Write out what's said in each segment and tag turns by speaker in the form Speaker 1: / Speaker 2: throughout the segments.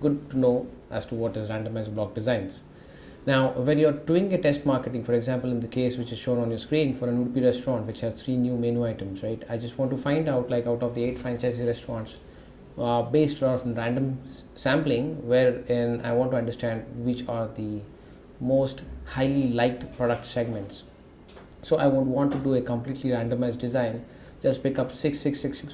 Speaker 1: good to know as to what is randomized block designs. Now, when you're doing a test marketing, for example, in the case which is shown on your screen for an Udupi restaurant which has 3 new menu items, right? I just want to find out, like, out of the 8 franchisee restaurants, based on random sampling, wherein I want to understand which are the most highly liked product segments. So I would want to do a completely randomized design. Just pick up 6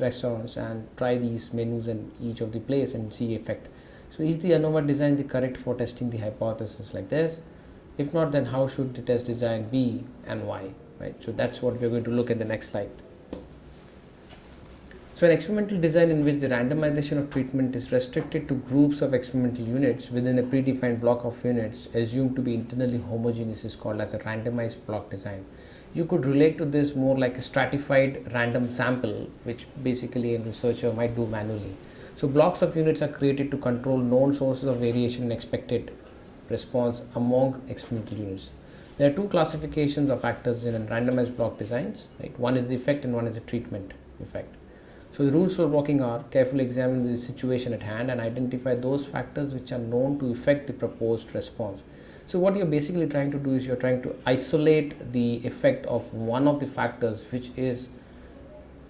Speaker 1: restaurants and try these menus in each of the place and see effect. So is the ANOVA design the correct for testing the hypothesis like this? If not, then how should the test design be and why? Right. So that's what we're going to look at the next slide. So an experimental design in which the randomization of treatment is restricted to groups of experimental units within a predefined block of units assumed to be internally homogeneous is called as a randomized block design. You could relate to this more like a stratified random sample, which basically a researcher might do manually. So blocks of units are created to control known sources of variation in expected response among experimental units. There are 2 classifications of factors in randomized block designs. Right? One is the effect and one is the treatment effect. So the rules for blocking are: carefully examine the situation at hand and identify those factors which are known to affect the proposed response. So what you're basically trying to do is you're trying to isolate the effect of one of the factors which is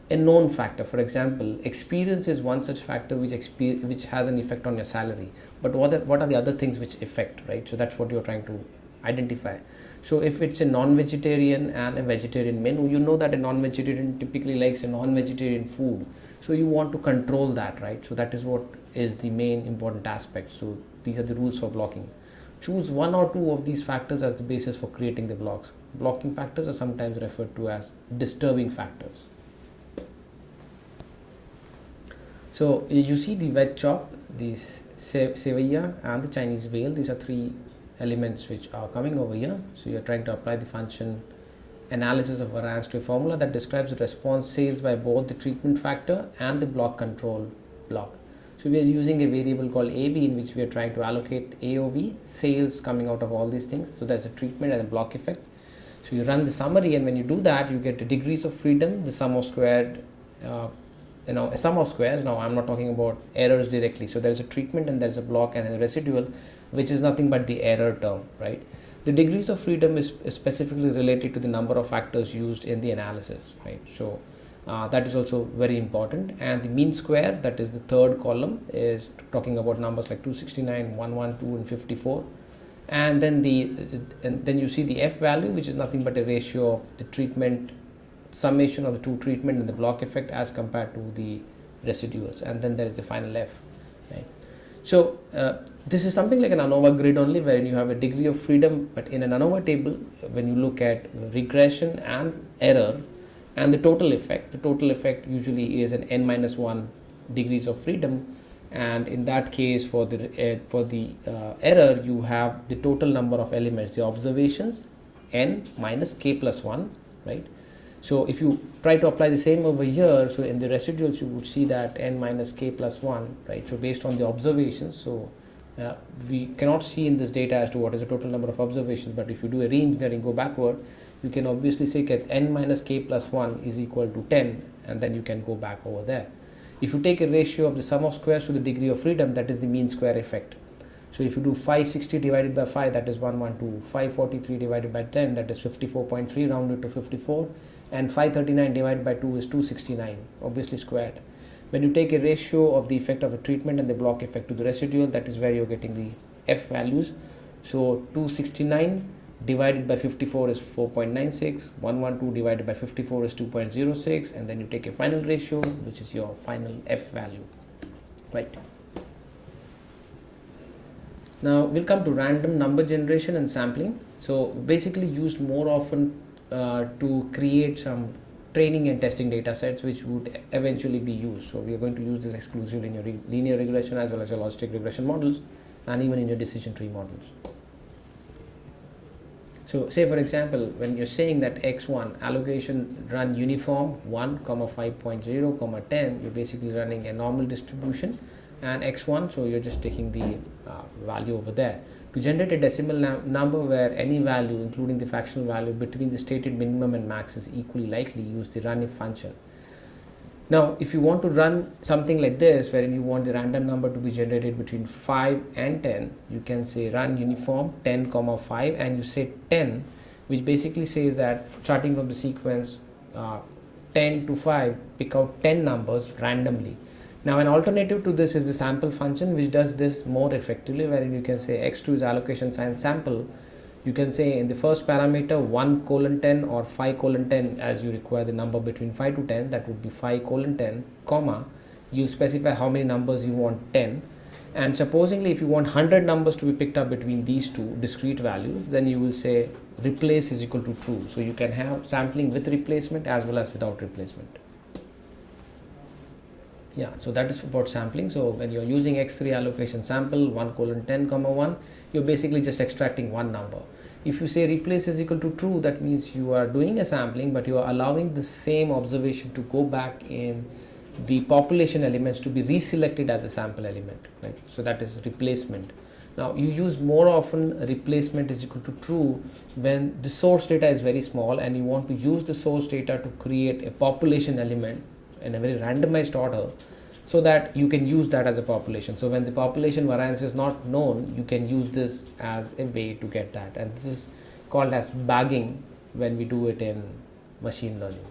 Speaker 1: a known factor. For example, experience is one such factor which has an effect on your salary. But what are the other things which affect, right? So that's what you're trying to identify. So if it's a non-vegetarian and a vegetarian menu, you know that a non-vegetarian typically likes a non-vegetarian food. So you want to control that, right? So that is what is the main important aspect. So these are the rules for blocking. Choose 1 or 2 of these factors as the basis for creating the blocks. Blocking factors are sometimes referred to as disturbing factors. So you see the veg chop, the sevilla and the Chinese veal. These are 3 elements which are coming over here. So you're trying to apply the function analysis of variance to a formula that describes the response sales by both the treatment factor and the block control block. So we are using a variable called AB in which we are trying to allocate AOV, sales coming out of all these things. So there's a treatment and a block effect. So you run the summary, and when you do that, you get the degrees of freedom, the sum of squared, a sum of squares. Now I'm not talking about errors directly. So there's a treatment and there's a block and a residual, which is nothing but the error term, right? The degrees of freedom is specifically related to the number of factors used in the analysis, right? So that is also very important. And the mean square, that is the 3rd column, is talking about numbers like 269, 112 and 54. And then then you see the F value, which is nothing but a ratio of the treatment summation of the 2 treatment and the block effect as compared to the residuals. And then there is the final F, right? So this is something like an ANOVA grid only, wherein you have a degree of freedom. But in an ANOVA table, when you look at regression and error and the total effect usually is an n-1 degrees of freedom. And in that case, for the error, you have the total number of elements, the observations, n minus k plus 1, right? So if you try to apply the same over here, so in the residuals you would see that n minus k plus 1, right? So based on the observations, so we cannot see in this data as to what is the total number of observations, but if you do a re-engineering, go backward, you can obviously say that n minus k plus 1 is equal to 10, and then you can go back over there. If you take a ratio of the sum of squares to the degree of freedom, that is the mean square effect. So if you do 560 divided by 5, that is 112, 543 divided by 10, that is 54.3 rounded to 54, and 539 divided by 2 is 269, obviously squared. When you take a ratio of the effect of a treatment and the block effect to the residual, that is where you're getting the F values. So 269 divided by 54 is 4.96, 112 divided by 54 is 2.06, and then you take a final ratio, which is your final F value, right? Now we'll come to random number generation and sampling. So basically used more often to create some training and testing data sets which would eventually be used. So we are going to use this exclusively in your linear regression as well as your logistic regression models, and even in your decision tree models. So say for example, when you're saying that x1 allocation run uniform 1, 5.0, 10, you're basically running a normal distribution, and x1, so you're just taking the value over there. To generate a decimal number where any value, including the fractional value between the stated minimum and max, is equally likely, use the runif function. Now, if you want to run something like this, wherein you want the random number to be generated between 5 and 10, you can say run uniform 10 comma 5, and you say 10, which basically says that starting from the sequence 10 to 5, pick out 10 numbers randomly. Now, an alternative to this is the sample function, which does this more effectively, wherein you can say x2 is allocation sign sample. You can say in the first parameter 1:10 or 5:10, as you require the number between 5 to 10, that would be 5:10, comma, you'll specify how many numbers you want, 10. And supposingly if you want 100 numbers to be picked up between these two discrete values, then you will say replace is equal to true. So you can have sampling with replacement as well as without replacement. Yeah, so that is about sampling. So when you're using x3 allocation sample 1:10, 1, you're basically just extracting one number. If you say replace is equal to true, that means you are doing a sampling, but you are allowing the same observation to go back in the population elements to be reselected as a sample element, right? So that is replacement. Now you use more often replacement is equal to true when the source data is very small and you want to use the source data to create a population element in a very randomized order, so that you can use that as a population. So when the population variance is not known, you can use this as a way to get that, and this is called as bagging when we do it in machine learning.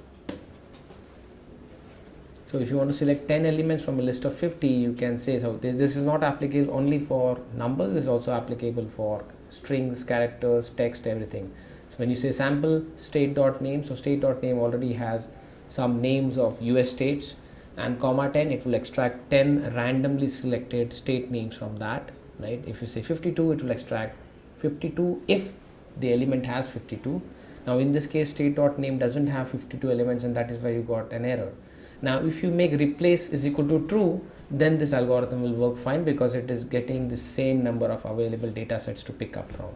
Speaker 1: So if you want to select 10 elements from a list of 50, you can say, so this is not applicable only for numbers, it's also applicable for strings, characters, text, everything. So when you say sample state.name, so state.name already has some names of US states, and comma 10, it will extract 10 randomly selected state names from that, right? If you say 52, it will extract 52 if the element has 52. Now in this case state.name doesn't have 52 elements, and that is why you got an error. Now if you make replace is equal to true, then this algorithm will work fine because it is getting the same number of available data sets to pick up from.